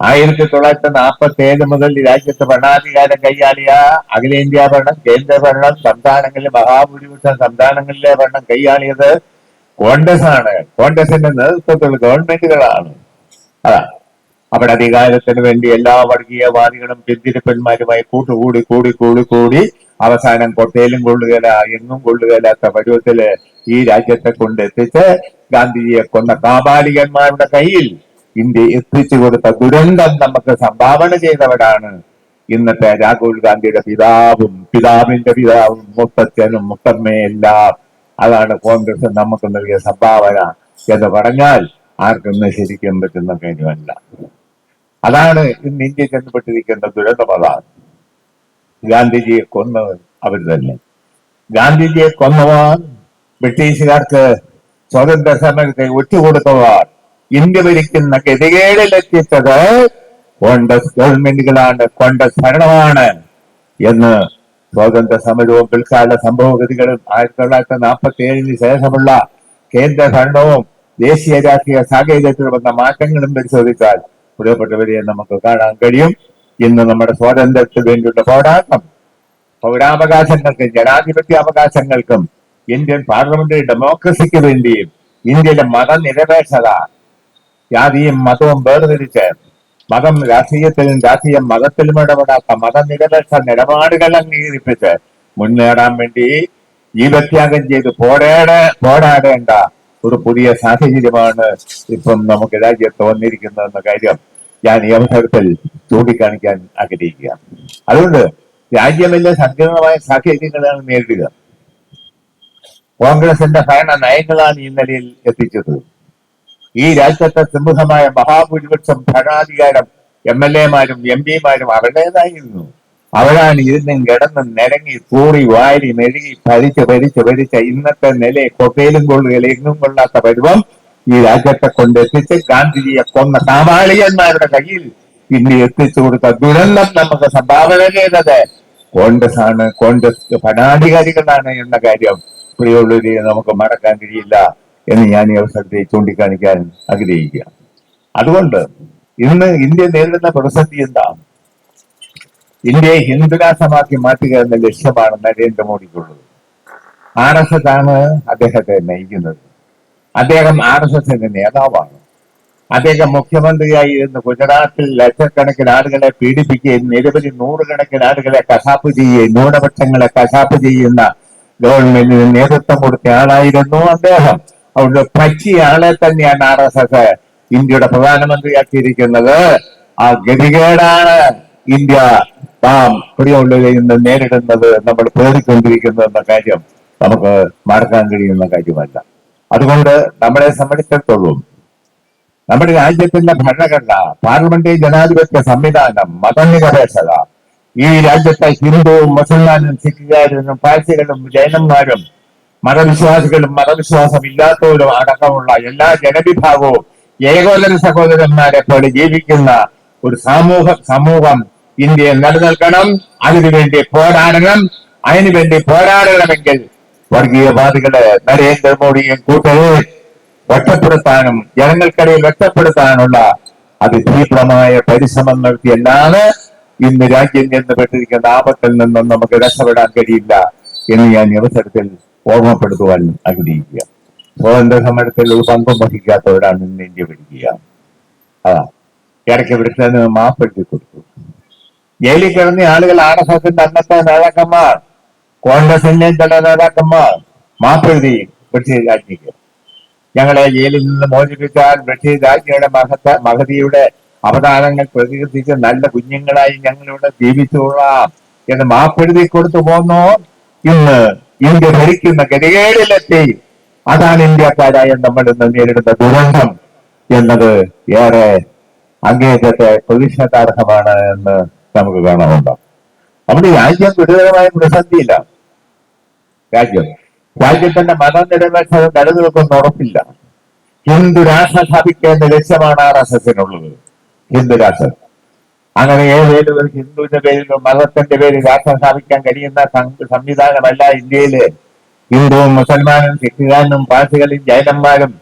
1947 മുതൽ രാജ്യത്ത് ഭരണാധികാരം കൈയാളിയ അഖിലേന്ത്യാ ഭരണം, കേന്ദ്ര ഭരണം, സംസ്ഥാനങ്ങളിലെ മഹാഭൂരിപക്ഷം സംസ്ഥാനങ്ങളിലെ ഭരണം കൈയാളിയത് കോൺഗ്രസ് ആണ്. കോൺഗ്രസിന്റെ നേതൃത്വത്തിൽ ഗവൺമെന്റുകളാണ്. അതാ അവിടെ അധികാരത്തിന് വേണ്ടി എല്ലാ വർഗീയവാദികളും പിന്തിരിപ്പന്മാരുമായി കൂട്ടുകൂടി കൂടി കൂടി കൂടി അവസാനം കൊട്ടയിലും കൊള്ളുകയില്ല, എങ്ങും കൊള്ളുകയില്ലാത്ത പരുവത്തില് ഈ രാജ്യത്തെ കൊണ്ടെത്തിച്ച് ഗാന്ധിജിയെ കൊന്ന കാപാലികന്മാരുടെ കയ്യിൽ ഇന്ത്യ എത്തിച്ചു കൊടുത്ത ദുരന്തം നമുക്ക് സംഭാവന ചെയ്തവരാണ് ഇന്നത്തെ രാഹുൽ ഗാന്ധിയുടെ പിതാവും പിതാവിന്റെ പിതാവും മുത്തച്ഛനും മുത്തമ്മയെല്ലാം. അതാണ് കോൺഗ്രസ് നമുക്ക് നൽകിയ സംഭാവന എന്ന് പറഞ്ഞാൽ ആർക്കും ശരിക്കും പറ്റുന്ന കാര്യമല്ല. അതാണ് ഇന്ന് ഇന്ത്യ ചെന്നപ്പെട്ടിരിക്കുന്ന ദുരന്തം. അതാണ് ഗാന്ധിജിയെ കൊന്നത് അവർ തന്നെ. ഗാന്ധിജിയെ കൊന്നവർ ബ്രിട്ടീഷുകാർക്ക് സ്വാതന്ത്ര്യ സമരത്തെ ഒറ്റുകൊടുത്തവർ ഇന്ത്യ ഭരിക്കുന്ന ഗതികേടിലെത്തിച്ചത് കോൺഗ്രസ് ഗവൺമെന്റുകളാണ്, കോൺഗ്രസ് ഭരണമാണ് എന്ന് സ്വാതന്ത്ര്യ സമരവും പിൽക്കാല സംഭവഗതികളും 1947 ശേഷമുള്ള കേന്ദ്ര ഭരണവും ദേശീയ രാഷ്ട്രീയ സാഹചര്യത്തിൽ വന്ന മാറ്റങ്ങളും പരിശോധിച്ചാൽ പ്രിയപ്പെട്ടവരെ നമുക്ക് കാണാൻ കഴിയും. ഇന്ന് നമ്മുടെ സ്വാതന്ത്ര്യത്തിന് വേണ്ടിയുള്ള പോരാട്ടം, പൗരാവകാശങ്ങൾക്കും ജനാധിപത്യ അവകാശങ്ങൾക്കും ഇന്ത്യൻ പാർലമെന്ററി ഡെമോക്രസിക്ക് വേണ്ടിയും ഇന്ത്യയിലെ മതനിരപേക്ഷത, ജാതിയും മതവും വേർതിരിച്ച് മതം രാഷ്ട്രീയത്തിലും രാഷ്ട്രീയം മതത്തിലും ഇടപെടാത്ത മതനിരപേക്ഷ നിലപാടുകൾ അംഗീകരിപ്പിച്ച് മുന്നേറാൻ വേണ്ടി ജീവത്യാഗം ചെയ്ത് പോരാടേണ്ട ഒരു പുതിയ സാഹചര്യമാണ് ഇപ്പം നമുക്ക് രാജ്യത്ത് വന്നിരിക്കുന്നതെന്ന കാര്യം ഞാൻ ഈ അവസരത്തിൽ ചൂണ്ടിക്കാണിക്കാൻ ആഗ്രഹിക്കുക. അതുകൊണ്ട് രാജ്യമെല്ലാം സങ്കീർണമായ സാഹചര്യങ്ങളാണ് നേരിടുക. കോൺഗ്രസിന്റെ ഭരണ നയങ്ങളാണ് ഈ നിലയിൽ എത്തിച്ചത്. ഈ രാജ്യത്തെ സിംഹമായ മഹാഭൂരിപക്ഷം ഭരണാധികാരം MLA-മാരും MP-മാരും അവരുടേതായിരുന്നു. അവരാണ് ഇരുന്നും കിടന്നും നിരങ്ങി കൂറി വാരി മെഴുകി ഭരിച്ച് ഇന്നത്തെ നിലയെ കൊട്ടയിലും കൊള്ളുകയിൽ എങ്ങും കൊള്ളാത്ത പരുവം ഈ രാജ്യത്തെ കൊണ്ടെത്തിച്ച് ഗാന്ധിജിയെ കൊന്ന കാമാളികന്മാരുടെ കയ്യിൽ ഇന്ത്യ എത്തിച്ചു കൊടുത്ത ദുരന്തം നമുക്ക് സംഭാവന ചെയ്തത് കോൺഗ്രസ് ആണ്, കോൺഗ്രസ് ഭരണാധികാരികളാണ് എന്ന കാര്യം പ്രിയമുള്ളവരെ നമുക്ക് മറക്കാൻ കഴിയില്ല എന്ന് ഞാൻ ഈ അവസരത്തെ ചൂണ്ടിക്കാണിക്കാൻ ആഗ്രഹിക്കുക. അതുകൊണ്ട് ഇന്ന് ഇന്ത്യ നേരിടുന്ന പ്രതിസന്ധി എന്താ? ഇന്ത്യയെ ഹിന്ദുരാഷ്ട്രമാക്കി മാറ്റുക എന്ന ലക്ഷ്യമാണ് നരേന്ദ്രമോദിക്കുള്ളത്. RSS ആണ് അദ്ദേഹത്തെ നയിക്കുന്നത്. അദ്ദേഹം RSSന്റെ നേതാവാണ്. അദ്ദേഹം മുഖ്യമന്ത്രിയായി ഇരുന്ന് ഗുജറാത്തിൽ ലക്ഷക്കണക്കിന് ആളുകളെ പീഡിപ്പിക്കുകയും നിരവധി നൂറുകണക്കിന് ആളുകളെ കശാപ്പ് ചെയ്യുകയും ന്യൂനപക്ഷങ്ങളെ കശാപ്പ് ചെയ്യുന്ന ഗവൺമെന്റിന് നേതൃത്വം കൊടുത്ത ആളായിരുന്നു അദ്ദേഹം. അതുകൊണ്ട് പറ്റിയ ആളെ തന്നെയാണ് RSS ഇന്ത്യയുടെ പ്രധാനമന്ത്രിയാക്കിയിരിക്കുന്നത്. ആ ഗതികേടാണ് ഇന്ത്യ പ്രിയമുള്ളവരെ ഇന്ന് നേരിടുന്നത്, നമ്മൾ പേടിക്കൊണ്ടിരിക്കുന്നത് എന്ന കാര്യം നമുക്ക് മറക്കാൻ കഴിയുന്ന കാര്യമല്ല. അതുകൊണ്ട് നമ്മളെ സംബന്ധിച്ചിടത്തോളം നമ്മുടെ രാജ്യത്തിന്റെ ഭരണഘടന, പാർലമെന്ററി ജനാധിപത്യ സംവിധാനം, മതനിരപേക്ഷത, ഈ രാജ്യത്തെ ഹിന്ദുവും മുസൽമാനും സിഖുകാരും പാഴ്സികളും ജൈനന്മാരും മതവിശ്വാസികളും മതവിശ്വാസമില്ലാത്തവരും അടക്കമുള്ള എല്ലാ ജനവിഭാഗവും ഏകോദര സഹോദരന്മാരെ പോലെ ജീവിക്കുന്ന ഒരു സമൂഹം ഇന്ത്യയിൽ നിലനിൽക്കണം. അതിനുവേണ്ടി പോരാടണം. അതിനുവേണ്ടി പോരാടണമെങ്കിൽ വർഗീയവാദികളെ നരേന്ദ്രമോദിയും കൂട്ടരെ ഒറ്റപ്പെടുത്താനും ജനങ്ങൾക്കിടയിൽ ഒറ്റപ്പെടുത്താനുള്ള അതിതീവ്രമായ പരിശ്രമം നടത്തിയല്ലാതെ ഇന്ന് രാജ്യം ചെന്നുപെട്ടിരിക്കുന്ന ആപത്തിൽ നിന്നും നമുക്ക് രക്ഷപ്പെടാൻ കഴിയില്ല എന്ന് ഞാൻ ഈ അവസരത്തിൽ ഓർമ്മപ്പെടുത്തുവാൻ ആഗ്രഹിക്കുക. സ്വാതന്ത്ര്യ സമരത്തിൽ ഒരു പങ്കും വഹിക്കാത്തവരാണ് ഇന്ന് ഇന്ത്യ ഭരിക്കുക. ഇടയ്ക്ക് വിളിച്ചതിന് മാപ്പെടുത്തി കൊടുത്തു. ജയിലിൽ കിടന്ന ആളുകൾ RSSന്റെ അന്നത്തെ നേതാക്കന്മാർ, കോൺഗ്രസിന്റെ ചില നേതാക്കന്മാർ മാപ്പെഴുതി ബ്രിട്ടീഷ് രാജ്ഞിക്ക്, ഞങ്ങളെ ജയിലിൽ നിന്ന് മോചിപ്പിച്ചാൽ ബ്രിട്ടീഷ് രാജ്ഞിയുടെ മഹതിയുടെ അവതാരങ്ങൾ പ്രതികരിച്ച് നല്ല കുഞ്ഞുങ്ങളായി ഞങ്ങളിവിടെ ജീവിച്ചുകൊള്ളാം എന്ന് മാപ്പെഴുതി കൊടുത്തു പോന്നു. ഇന്ന് ഇന്ത്യ ഭരിക്കുന്ന ഗതികേടിലെത്തി. അതാണ് ഇന്ത്യക്കാരായ നമ്മൾ ഇന്ന് നേരിടുന്ന ദുരന്തം എന്നത് ഏറെ അങ്ങേയറ്റത്തെ പ്രതിഷേധാർഹമാണ് എന്ന് നമുക്ക് കാണാനുണ്ടോ. നമ്മുടെ രാജ്യം ഗുരുതരമായ പ്രതിസന്ധിയില്ല. രാജ്യത്തിന്റെ മതനിരപേക്ഷത നിലനിൽക്കുന്ന ഉറപ്പില്ല. ഹിന്ദു രാഷ്ട്രം സ്ഥാപിക്കേണ്ട ലക്ഷ്യമാണ് RSSനുള്ളത്. ഹിന്ദു രാഷ്ട്രം. അങ്ങനെ ഏതേലും ഒരു ഹിന്ദുവിന്റെ പേരിലും മതത്തിന്റെ പേരിൽ രാഷ്ട്രം സ്ഥാപിക്കാൻ കഴിയുന്ന സംവിധാനമല്ല ഇന്ത്യയില്. ഹിന്ദുവും മുസൽമാനും സിഖുകാരനും പാഴ്സികളും ജൈനന്മാരും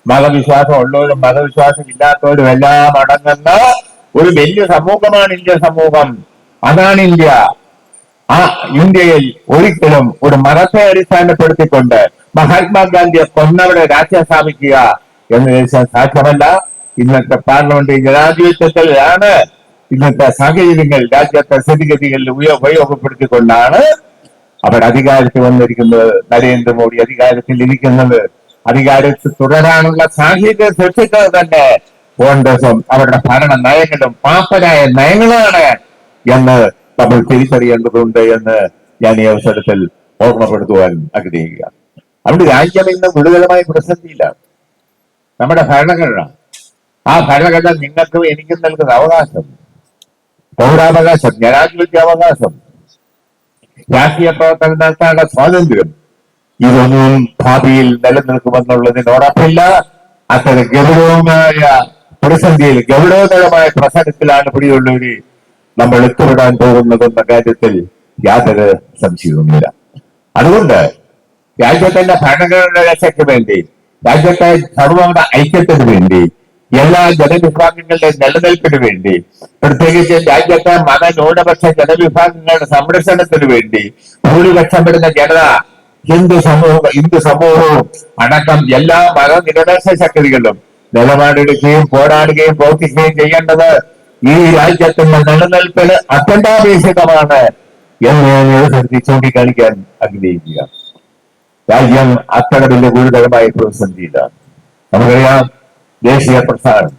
മതവിശ്വാസം ഉള്ളവരും മതവിശ്വാസം ഇല്ലാത്തവരും എല്ലാം അടങ്ങുന്ന ഒരു വലിയ സമൂഹമാണ് ഇന്ത്യ സമൂഹം. അതാണ് ഇന്ത്യ. ആ ഇന്ത്യയിൽ ഒരിക്കലും ഒരു മതത്തെ അടിസ്ഥാനപ്പെടുത്തിക്കൊണ്ട് മഹാത്മാഗാന്ധിയെ കൊന്നവിടെ രാജ്യം സ്ഥാപിക്കുക എന്ന് ചോദിച്ചാൽ സാധ്യമല്ല. ഇന്നത്തെ പാർലമെന്റ് ജനാധിപത്യത്തിലാണ് ഇന്നത്തെ സാഹചര്യങ്ങൾ രാജ്യത്തെ സ്ഥിതിഗതികളിൽ ഉപയോഗപ്പെടുത്തിക്കൊണ്ടാണ് അവർ അധികാരത്തിൽ വന്നിരിക്കുന്നത്. നരേന്ദ്രമോദി അധികാരത്തിൽ ഇരിക്കുന്നത്, അധികാരത്തിൽ തുടരാനുള്ള സാഹചര്യം സൃഷ്ടിച്ചത് തന്നെ കോൺഗ്രസും അവരുടെ ഭരണ നയങ്ങളും പാപ്പരായ നയങ്ങളാണ് എന്ന് നമ്മൾ തിരിച്ചറിയേണ്ടതുണ്ട് എന്ന് ഞാൻ ഈ അവസരത്തിൽ ഓർമ്മപ്പെടുത്തുവാൻ ആഗ്രഹിക്കുക. അവിടെ രാജ്യം ഇന്ന് ഗുരുതരമായ പ്രതിസന്ധിയിലാണ്. നമ്മുടെ ഭരണഘടന, ആ ഭരണഘടന നിങ്ങൾക്കും എനിക്കും നൽകുന്ന അവകാശം, പൗരാവകാശം, ജനാധിപത്യ അവകാശം, രാഷ്ട്രീയ പ്രവർത്തനം നടത്താനുള്ള സ്വാതന്ത്ര്യം, ഇതൊന്നും ഭാവിയിൽ നിലനിൽക്കുമെന്നുള്ളതിന് ഉറപ്പില്ല. അത്തരം ഗൗരവമായ പ്രതിസന്ധിയിൽ ഗൗരവതരമായ പ്രശ്നത്തിലാണ് പിടിയുള്ളവര് നമ്മൾ എത്തിവിടാൻ പോകുന്നതെന്ന കാര്യത്തിൽ യാതൊരു സംശയവുമില്ല. അതുകൊണ്ട് രാജ്യത്തിന്റെ ഭരണഘടന രക്ഷയ്ക്ക് വേണ്ടി, രാജ്യത്തെ സർവ്വമത ഐക്യത്തിന് വേണ്ടി, എല്ലാ ജനവിഭാഗങ്ങളുടെ നിലനിൽപ്പിന് വേണ്ടി, പ്രത്യേകിച്ച് രാജ്യത്തെ മതന്യൂനപക്ഷ ജനവിഭാഗങ്ങളുടെ സംരക്ഷണത്തിന് വേണ്ടി ഭൂരിപക്ഷം വരുന്ന ജനത, ഹിന്ദു സമൂഹവും അടക്കം എല്ലാ മതനിരപേക്ഷ ശക്തികളും നിലപാടെടുക്കുകയും പോരാടുകയും പ്രവർത്തിക്കുകയും ചെയ്യേണ്ടത് ഈ രാജ്യത്തിന്റെ നിലനിൽപ്പിന് അത്യന്താപേക്ഷിതമാണ് എന്ന് ഞാൻ ചൂണ്ടിക്കാണിക്കാൻ ആഗ്രഹിക്കുക. രാജ്യം അത്ര വലിയ ഗുരുതരമായ പ്രതിസന്ധിയിലാണ്. നമുക്കറിയാം, ദേശീയ പ്രസ്ഥാനം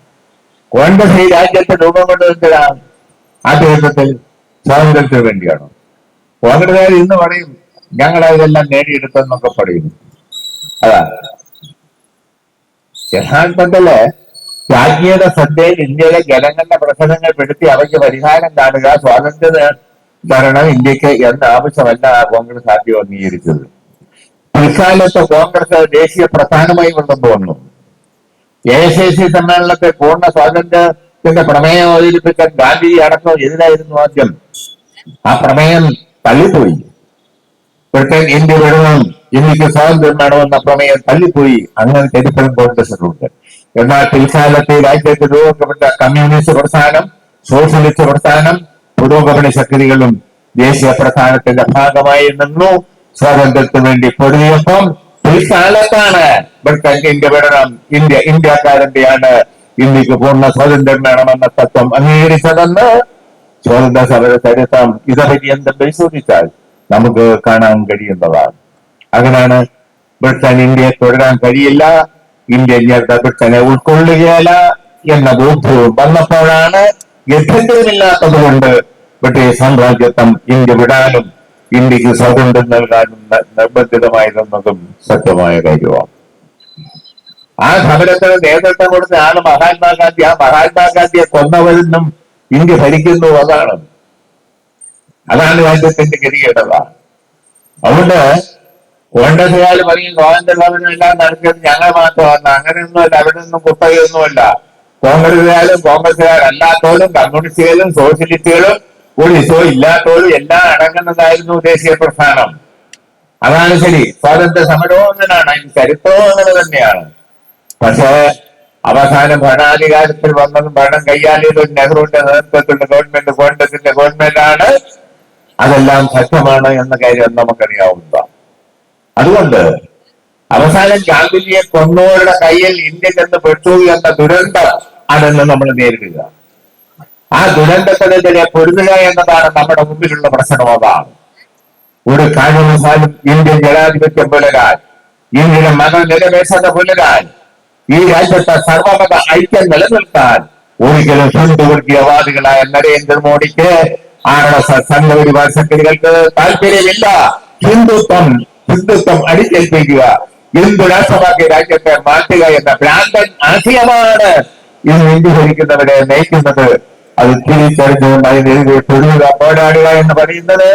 കോൺഗ്രസ് ഈ രാജ്യത്തെ രൂപം കൊണ്ടുവന്നതാണ് ആദ്യഘട്ടത്തിൽ സ്വാതന്ത്ര്യത്തിന് വേണ്ടിയാണ്. കോൺഗ്രസുകാർ ഇന്ന് പറയും ഞങ്ങൾ അതെല്ലാം നേടിയെടുത്തെന്നൊക്കെ പറയുന്നു. അതാ യഥാർത്ഥത്തില് രാജ്യയുടെ ശ്രദ്ധയിൽ ഇന്ത്യയിലെ ജനങ്ങളുടെ പ്രശ്നങ്ങൾ പെടുത്തി അവയ്ക്ക് പരിഹാരം കാണുക, സ്വാതന്ത്ര്യ തരണം ഇന്ത്യക്ക് എന്ന ആവശ്യമല്ല കോൺഗ്രസ് ആദ്യം അംഗീകരിച്ചത്. പിൽക്കാലത്ത് കോൺഗ്രസ് ദേശീയ പ്രധാനമായി കൊണ്ടുവന്നു. AICC സമ്മേളനത്തെ പൂർണ്ണ സ്വാതന്ത്ര്യത്തിന്റെ പ്രമേയം അവതരിപ്പിക്കാൻ ഗാന്ധിജി അടക്കം എതിരായിരുന്നു ആദ്യം. ആ പ്രമേയം തള്ളിപ്പോയി. ബ്രിട്ടൻ ഇന്ത്യ വിടണം, ഇന്ത്യക്ക് സ്വാതന്ത്ര്യം വേണമെന്ന പ്രമേയം തള്ളിപ്പോയി. അങ്ങനെ ചരിത്രം കോൺഗ്രസിനുണ്ട്. എന്നാൽ പിൽക്കാലത്തെ രാജ്യത്ത് രൂപപ്പെട്ട കമ്മ്യൂണിസ്റ്റ് പ്രസ്ഥാനം, സോഷ്യലിസ്റ്റ് പ്രസ്ഥാനം, പുരോഗമന ശക്തികളും ദേശീയ പ്രസ്ഥാനത്തിന്റെ ഭാഗമായി നിന്നു. സ്വാതന്ത്ര്യത്തിന് വേണ്ടി പൊരുതിയപ്പം പിൽക്കാലത്താണ് ബ്രിട്ടൻ ഇന്ത്യ വിടണം, ഇന്ത്യക്കാരന്റെയാണ്, ഇന്ത്യക്ക് പൂർണ്ണ സ്വാതന്ത്ര്യം വേണമെന്ന തത്വം അംഗീകരിച്ചതെന്ന് സ്വാതന്ത്ര്യ സമര ചരിത്രം ഇതപര്യന്തം പരിശോധിച്ചാൽ നമുക്ക് കാണാൻ കഴിയുന്നതാണ്. അങ്ങനെയാണ് ബ്രിട്ടൻ ഇന്ത്യയെ തുടരാൻ കഴിയില്ല, ഇന്ത്യ ബ്രിട്ടനെ ഉൾക്കൊള്ളുകയില്ല എന്ന ബോധ്യവും വന്നപ്പോഴാണ് ഗത്യന്തരമില്ലാത്തത് കൊണ്ട് ബ്രിട്ടീഷ് സാമ്രാജ്യത്വം ഇന്ത്യ വിടാനും ഇന്ത്യക്ക് സ്വാതന്ത്ര്യം നൽകാനും നിർബന്ധിതമായിരുന്നതും സത്യമായ കാര്യമാണ്. ആ സമരത്തിന് നേതൃത്വം കൊടുത്ത ആള് മഹാത്മാഗാന്ധി. ആ മഹാത്മാഗാന്ധിയെ കൊന്നവരെന്നും ഇന്ത്യ ഭരിക്കുന്നു. അതാണ് രാജ്യത്തിന്റെ ഗതികേടത. അതുകൊണ്ട് കോൺഗ്രസുകാർ പറയും സ്വാതന്ത്ര്യ സമരം എല്ലാം നടത്തിയത് ഞങ്ങൾ മാത്രമാണ്. അങ്ങനെയൊന്നുമല്ല, അവിടെ നിന്നും കുത്തകയൊന്നുമല്ല. കോൺഗ്രസുകാരല്ലാത്തവരും കമ്മ്യൂണിസ്റ്റുകളും സോഷ്യലിസ്റ്റുകളും പോലീസോ ഇല്ലാത്തവരും എല്ലാം അടങ്ങുന്നതായിരുന്നു ദേശീയ പ്രസ്ഥാനം. അതാണ് ശരി. സ്വാതന്ത്ര്യ സമരവും അങ്ങനെയാണ്, അതിന് ചരിത്രവും അങ്ങനെ തന്നെയാണ്. പക്ഷേ അവസാനം ഭരണാധികാരത്തിൽ വന്നതും ഭരണം കൈയാളിയതും നെഹ്റുവിന്റെ നേതൃത്വത്തിലുള്ള ഗവൺമെന്റ്, കോൺഗ്രസിന്റെ ഗവൺമെന്റാണ്. അതെല്ലാം സത്യമാണ് എന്ന കാര്യം നമുക്കറിയാവുന്നതാണ്. അതുകൊണ്ട് അവസാനം ഗാന്ധിജിയെ കൊന്നവരുടെ കയ്യിൽ ഇന്ത്യ ചെന്ന് പെട്ടു എന്ന ദുരന്തം അതെന്ന് നമ്മൾ നേരിടുക. ആ ദുരന്തത്തിനെതിരെ പൊരുതുക എന്നതാണ് നമ്മുടെ മുമ്പിലുള്ള പ്രശ്നം. അതാണ് ഒരു കാരണവശാലും ഇന്ത്യൻ ജനാധിപത്യം പുലരാൻ, ഇന്ത്യയുടെ മതനിരപേക്ഷത പുലരാൻ, ഈ രാജ്യത്തെ സർവമത ഐക്യം നിലനിൽക്കാൻ ഒരിക്കലും ഹിന്ദുവർഗീയവാദികളായ നരേന്ദ്രമോദിക്ക്, RSS സംഘപരിവാർ ശക്തികൾക്ക് താല്പര്യമില്ല. ഹിന്ദുത്വം അടിച്ചേൽപ്പിക്കുക, ഹിന്ദു രാഷ്ട്രമാക്കി രാജ്യത്തെ മാറ്റുക എന്ന ഭ്രാന്തൻ ആശയമാണ് ഇന്ന് ഇന്ത്യ ഭരിക്കുന്നവരെ നയിക്കുന്നത്. അത് തിരിച്ചറിഞ്ഞുകൊണ്ട് അതിനെതിരെ പൊരുതുക, പോരാടുക എന്ന് പറയുന്നത്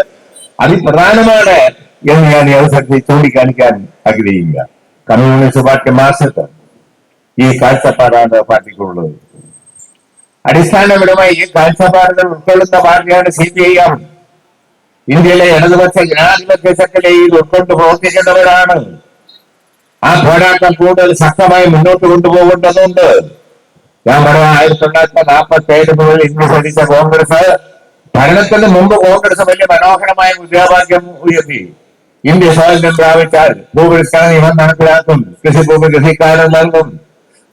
അതിപ്രധാനമാണ് എന്ന് ഞാൻ ഈ അവസരത്തിൽ ചൂണ്ടിക്കാണിക്കാൻ ആഗ്രഹിക്കുക. കമ്മ്യൂണിസ്റ്റ് പാർട്ടി മാർക്സിസ്റ്റ് ഈ കാഴ്ചപ്പാടാണ് പാർട്ടിക്കുള്ളത്. അടിസ്ഥാനപരമായി ഈ കാഴ്ചപ്പാടുകൾ ഉൾക്കൊള്ളുന്ന പാർട്ടിയാണ് CPIM. ഇന്ത്യയിലെ ഇടതുപക്ഷ ജനാധിപത്യ ശക്തിയിൽ ഉൾക്കൊണ്ട് പ്രവർത്തിക്കുന്നവരാണ്. ആ പോരാട്ടം കൂടുതൽ ശക്തമായി മുന്നോട്ട് കൊണ്ടുപോകേണ്ടതുണ്ട്. ഞാൻ പറയാം 1947 മുതൽ ഇന്ത്യ ഭരിച്ച കോൺഗ്രസ് ഭരണത്തിന് മുമ്പ് കോൺഗ്രസ് വലിയ മനോഹരമായ മുദ്രാവാക്യം ഉയർത്തി. ഇന്ത്യ സ്വാതന്ത്ര്യം പ്രാപിച്ചാൽ ഭൂപരിഷ്കരണ നിയമം നടപ്പിലാക്കും, കൃഷിഭൂമി കൃഷിക്കാരൻ നൽകും,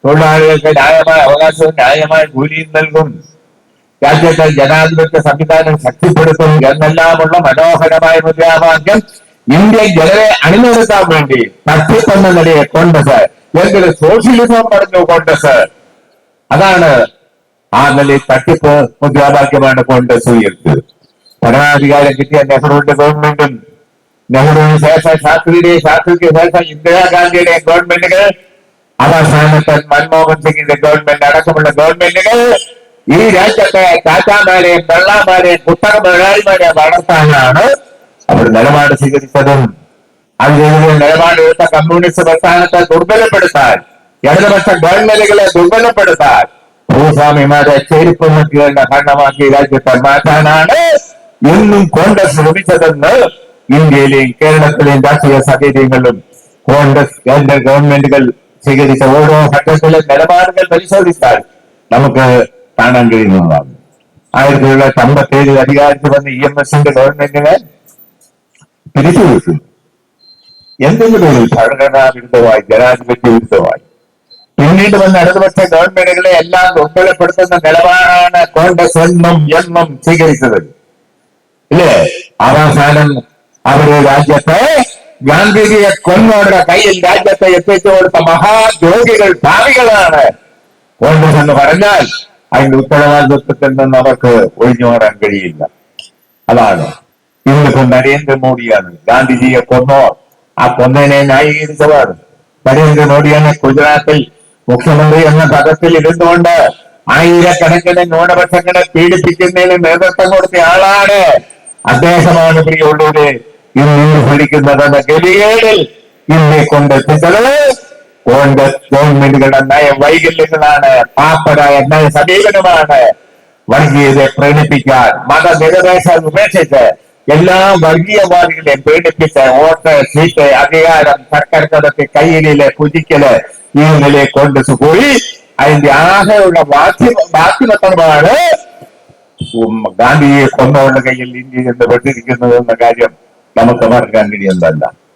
തൊഴിലാളികൾക്ക് ന്യായമായ അവകാശവും ന്യായമായ കൂലിയും നൽകും, രാജ്യത്തെ ജനാധിപത്യ സംവിധാനം ശക്തിപ്പെടുത്തും എന്നെല്ലാമുള്ള മനോഹരമായ മുദ്രാവാക്യം ഇന്ത്യൻ ജനതയെ അണിനിരത്താൻ വേണ്ടി തട്ടിപ്പെന്ന നിലയെ കോൺഗ്രസ് എന്തൊരു സോഷ്യലിസം പറഞ്ഞു കോൺഗ്രസ്. അതാണ് ആ നിലയിൽ തട്ടിപ്പ് മുദ്രാവാക്യമാണ് കോൺഗ്രസ് ഉയർത്തിയത്. ഭരണാധികാരം കിട്ടിയ നെഹ്റുവിന്റെ ഗവൺമെന്റും നെഹ്റുവിന് ശേഷം ശാസ്ത്രിക്ക് ശേഷം ഇന്ദിരാഗാന്ധിയുടെ ഗവൺമെന്റുകൾ, അവസാനത്തെ മൻമോഹൻ സിംഗിന്റെ ഗവൺമെന്റ് അടക്കമുള്ള ഗവൺമെന്റുകൾ ഈ രാജ്യത്തെ ടാറ്റാമാരെയും ബെള്ളാമാരെയും കുത്തക മുതലാളിമാരെ വളർത്താനാണ് അവർ നിലപാട് സ്വീകരിച്ചതും. അതിനെതിരെ നിലപാടെടുത്ത കമ്മ്യൂണിസ്റ്റ് പ്രസ്ഥാനത്തെ ദുർബലപ്പെടുത്താൻ, ഇടതുപക്ഷ ഗവൺമെന്റുകളെ ദുർബലപ്പെടുത്താൻ, ഭൂസ്വാമിമാരെ ചെരുപ്പ് മുറ്റുകളുടെ ഭരണമാക്കി രാജ്യത്തെ മാറ്റാനാണ് എന്നും കോൺഗ്രസ് ശ്രമിച്ചതെന്ന് ഇന്ത്യയിലെയും കേരളത്തിലെയും രാഷ്ട്രീയ സാഹചര്യങ്ങളിലും കോൺഗ്രസ് കേന്ദ്ര ഗവൺമെന്റുകൾ സ്വീകരിച്ച ഓരോ ഘട്ടത്തിലെ നിലപാടുകൾ പരിശോധിച്ചാൽ നമുക്ക് കാണാൻ കഴിയുന്നതാണ്. 1957 അധികാരത്തിൽ വന്ന EMSന്റെ ഗവൺമെന്റിനെ പിരിച്ചുവിട്ടു. എന്തെങ്കിലും പേരിൽ ഭരണഘടനാ വിരുദ്ധമായി, ജനാധിപത്യ വിരുദ്ധമായി. പിന്നീട് വന്ന ഇടതുപക്ഷ ഗവൺമെന്റുകളെ എല്ലാം ദുർബലപ്പെടുത്തുന്ന നിലപാടാണ് കോൺഗ്രസ് എന്നും സ്വീകരിച്ചത്. ഇല്ലേ? അവസാനം അവര് രാജ്യത്തെ ഗാന്ധിജിയെ കൊന്നവരുടെ കയ്യിൽ രാജ്യത്തെ എത്തിച്ചു കൊടുത്ത മഹാദ്രോഹികൾ, ഭാവികളാണ് കോൺഗ്രസ് എന്ന് പറഞ്ഞാൽ അതിന്റെ ഉത്തരവാദിത്വത്തിൽ നിന്ന് അവർക്ക് ഒഴിഞ്ഞു മാറാൻ കഴിയില്ല. അതാണ് ഇന്നിപ്പോ നരേന്ദ്രമോദിയാണ് ഗാന്ധിജിയെ കൊന്നോ, ആ കൊന്നതിനെ ന്യായീകരിച്ചവർ. നരേന്ദ്രമോദിയാണ് ഗുജറാത്തിൽ മുഖ്യമന്ത്രി എന്ന പദത്തിൽ ഇരുന്നുകൊണ്ട് ആയിരക്കണക്കിന് ന്യൂനപക്ഷങ്ങളെ പീഡിപ്പിക്കുന്നതിന് നേതൃത്വം കൊടുത്ത ആളാണ്. അദ്ദേഹമാണ് പ്രിയുള്ളവരെ ഇന്ന് ഭരിക്കുന്നതെന്ന ഗതികേടിൽ ഇന്ത്യയെ കൊണ്ടെത്തിച്ചത് കോൺഗ്രസ് ഗവൺമെന്റുകളുടെ നയവൈകല്യങ്ങളാണ്, പാപ്പരായ നയ സമീപനമാണ്. വർഗീയതയെ പ്രേരിപ്പിക്കാൻ, മതനിരപേക്ഷത ഉപേക്ഷിച്ച് എല്ലാ വർഗീയവാദികളെയും പീഡിപ്പിച്ച് വോട്ട്, സീറ്റ്, അധികാരം സർക്കാർക്കതൊക്കെ കയ്യിലെ പുജിക്കല് ഈ നിലയെ കോൺഗ്രസ് പോയി. അതിന്റെ ആകെയുള്ള ബാധ്യപത്രമാണ് ഗാന്ധിയെ കൊന്നവരുടെ കയ്യിൽ ഇന്ത്യ എന്ന് പെട്ടിരിക്കുന്നത് എന്ന കാര്യം നമുക്ക് മറക്കാൻ കഴിയുന്നതല്ല.